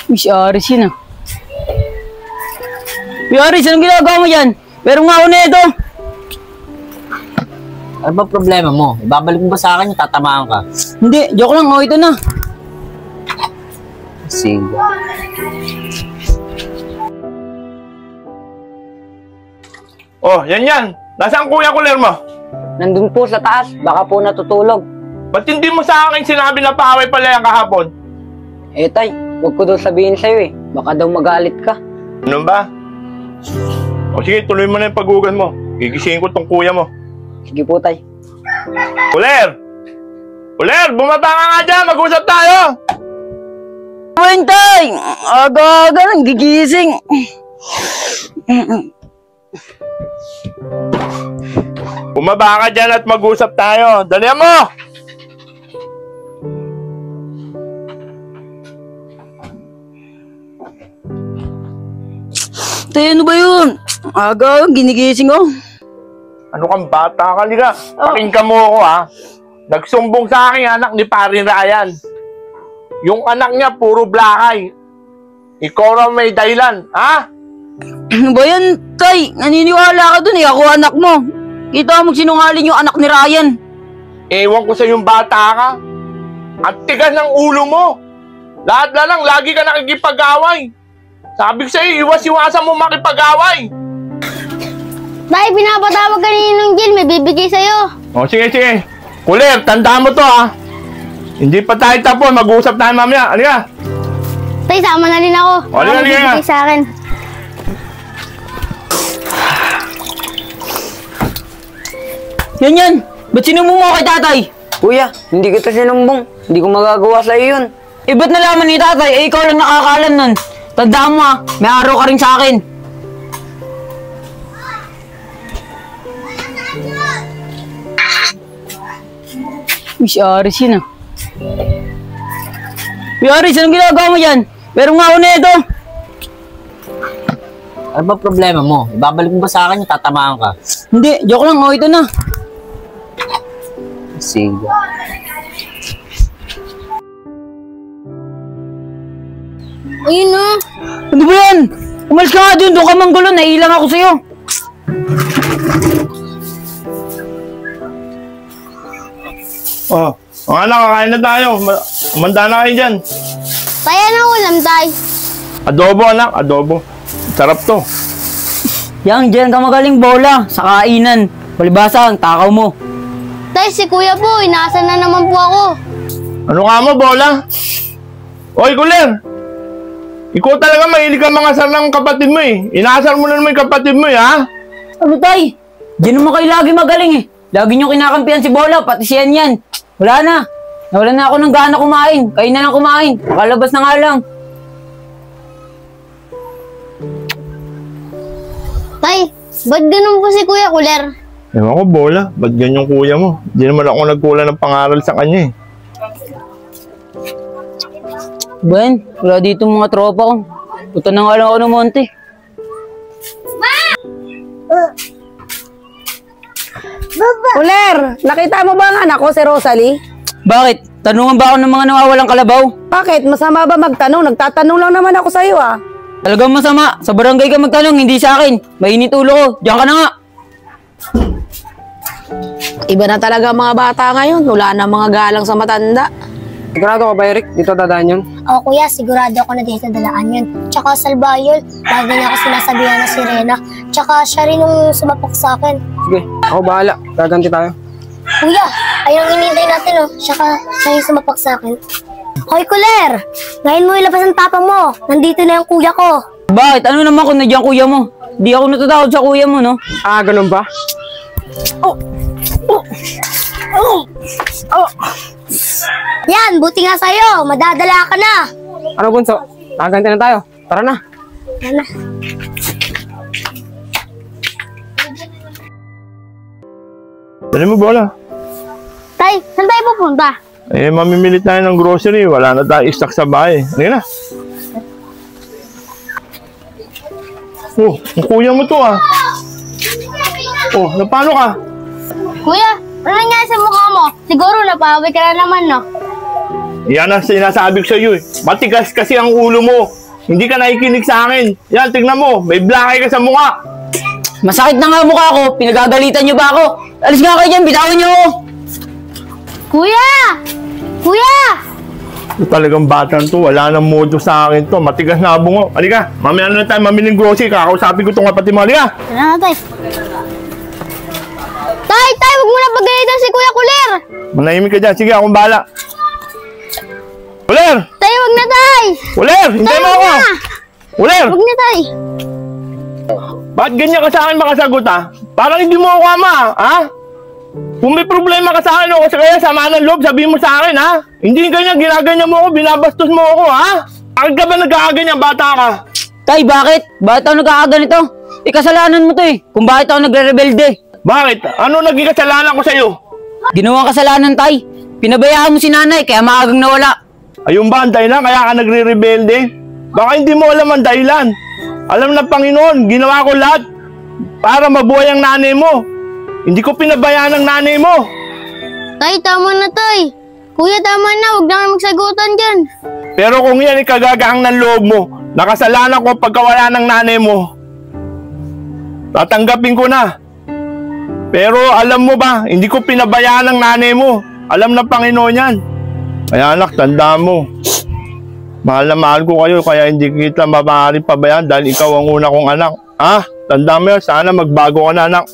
Uy, si Aris yun ah. Uy, Aris, anong ginagawa mo dyan? Pero nga ako na ito. Ano ba problema mo? Ibabalik mo ba sa akin yung tatamaan ka? Hindi, joke lang. Oh, ito na. Sige. Oh, yan. Nasaan kuya kuler mo? Nandun po sa taas. Baka po natutulog. Ba't hindi mo sa akin sinabi na paaway pala yan kahapon? Eh, tay, huwag ko daw sabihin sa'yo eh. Baka daw magalit ka. Ano ba? O sige, tuloy mo na yung pag-ugan mo. Gigisingin ko tong kuya mo. Sige po, tay. Kuler! Kuler, bumaba ka nga dyan! Mag-usap tayo! Uy, tay! Aga-aga lang, gigising. Bumaba ka dyan at mag-usap tayo. Dalihan mo! Tay, ano ba yun? Aga, ginigising oh. Ano kang bata ka, liga? Pakinggan mo ako, ha? Nagsumbong sa akin anak ni Paring Ryan. Yung anak niya, puro blakay. Ikaw raw may dahilan, ha? Ano ba yan, tay? Naniniwala ka dun eh. Ako anak mo. Kita mo sinungaling yung anak ni Ryan. Ewan ko sa yung bata ka. Ang tigas ng ulo mo. Lahat na lang, lagi ka nakikipag-away. Sabi ko sa'yo, iwas-iwasan mo makipag-away. Tay, pinapatawag ka ni Ninong Jill, may bibigay sa'yo. O, sige. Kuler, tandaan mo to, ha? Hindi pa tayo tapos, mag-uusap tayo mamaya. Ano ka? Tay, sama na rin ako. O, halika. May bibigay sa akin. Yan. Ba't sinumbong mo kay tatay? Kuya, hindi kita sinumbong. Hindi ko magagawa sa'yo yun. Eh, ba't nalaman ni tatay? Eh, ikaw lang nakakalan nun. Tandaan mo ah, may araw ka rin sa akin. Uy, si Aris yun ah. Uy, Aris, anong ginagawa mo dyan? Pero nga ako na ito. Ano ba problema mo? Ibabalik mo ba sa akin yung tatamaan ka? Hindi, joke lang. Oh, ito na. Sige. Ayun na. Ano ba yan? Umalis ka nga dun. Doon ka manggulo. Nailang ako sa'yo. Oh, mga anak, kakain na tayo. Manda na kayo dyan. Tay, ano ulam, tay? Adobo, anak. Adobo. Sarap to. Yang, dyan ka magaling bola. Sa kainan. Palibasa, ang takaw mo. Tay, si kuya po, inaasan na naman po ako. Ano ka mo, bola? Oy, kuler! Ikaw talaga mahilig ka mga asar ng kapatid mo eh. Inaasar mo na naman yung kapatid mo eh, ha? Ano tay? Di naman kayo lagi magaling eh. Lagi nyo kinakampihan si Bola, pati si yan. Wala na. Nawalan na ako ng gana kumain. Kayo na lang kumain. Makalabas na nga lang. Tay, ba't ganun po si Kuya Kuler? Ewan ko, bola. Ba't ganyan yung kuya mo? Di naman ako nagkulang ng pangaral sa kanya eh. Ben, wala dito mga tropa ko. Punta na nga lang ako ng monte. Kuler, nakita mo ba ang anak ko si Rosalie? Bakit? Tanungan ba ako ng mga nawawalang kalabaw? Bakit? Masama ba magtanong? Nagtatanong lang naman ako sa'yo ah. Talagang masama. Sa barangay ka magtanong, hindi sa akin. Mainit ulo ko. Diyan ka na nga. Iba na talaga ang mga bata ngayon. Wala na mga galang sa matanda. Sigurado ka ba, Eric? Dito dadaan yun? O kuya, sigurado ako na dito dalaan yun. Tsaka Salbayol, lagi niya ako sinasabihan na si Rena. Tsaka siya rin yung sumapak sa akin. Sige, ako bahala. Gaganti tayo. Kuya, ayun ang inintay natin oh. Tsaka siya yung sumapak sa akin. Hoy Kuler, ngayon mo ilabas ang tapang mo. Nandito na yung kuya ko. Bakit? Ano naman kung nandiyan kuya mo? Di ako natatakot sa kuya mo, no? Ah, ganun ba? Yan, buti nga sa'yo. Madadala ka na. Ano, Bunso? Gaganti na tayo. Tara na. Yan na. Dali mo, bola. Tay, saan tayo pupunta? Eh, mamimili tayo ng grocery. Wala na tayo stock sa bahay. Hindi na. Oh, ang kuya mo to ah. Oh, napano ka? Kuya, ano nangyari sa mukha mo? Siguro napawi ka na naman, no? Yan ang sinasabi ko sa iyo eh. Matigas kasi ang ulo mo. Hindi ka nakikinig sa akin. Yan, tignan mo. May black eye ka sa mukha. Masakit na nga ang mukha ko. Pinagagalitan niyo ba ako? Alis nga kayo dyan. Bitawan niyo ako. Kuya! Kuya! Ito talagang batang to. Wala nang modo sa akin to. Matigas na bungo. Halika. Mamaya na tayo mamiling grocery. Kakausapin ko itong kapatid mo. Halika. Tara na, tay. Tay, huwag mo na pagalitan si Kuya Kuler. Manahimik ka dyan. Sige, akong bahala. Uler! Tay, huwag na, tay. Uler! Hintay mo ako! Uler! Huwag na, tay. Bakit ganyan ka sa akin makasagot ha? Parang hindi mo ako ama, ha? Kung may problema ka sa akin o kaya sama ng loob, sabihin mo sa akin, ha? Hindi ganyan, ginaganyan mo ako, binabastos mo ako, ha? Bakit ka ba nagkakaganyan, bata ka? Tay, bakit? Bakit ako nagkakaganito? Kasalanan mo to eh. Kung bakit ako nagre-rebelde. Bakit? Ano naging kasalanan ko sa'yo? Ginawang kasalanan, tay. Pinabayaan mo si nanay, kaya maagang nawala. Ayun ba ang dahilan kaya ka nagre-rebelde? Baka hindi mo alam ang dahilan. Alam ng Panginoon, ginawa ko lahat para mabuhay ang nanay mo. Hindi ko pinabayaan ang nanay mo. Tay, tama na, tay. Kuya, tama na. Huwag na kayo magsagutan dyan. Pero kung yan ay kagagaang ng loob mo, nakasalanan ko pagkawala ng nanay mo, tatanggapin ko na. Pero alam mo ba, hindi ko pinabayaan ang nanay mo. Alam ng Panginoon yan. Kaya anak, tanda mo. Mahal na mahal ko kayo, kaya hindi kita maaaring pabayaan dahil ikaw ang una kong anak. Ah, tanda mo yan, sana magbago ka na, anak.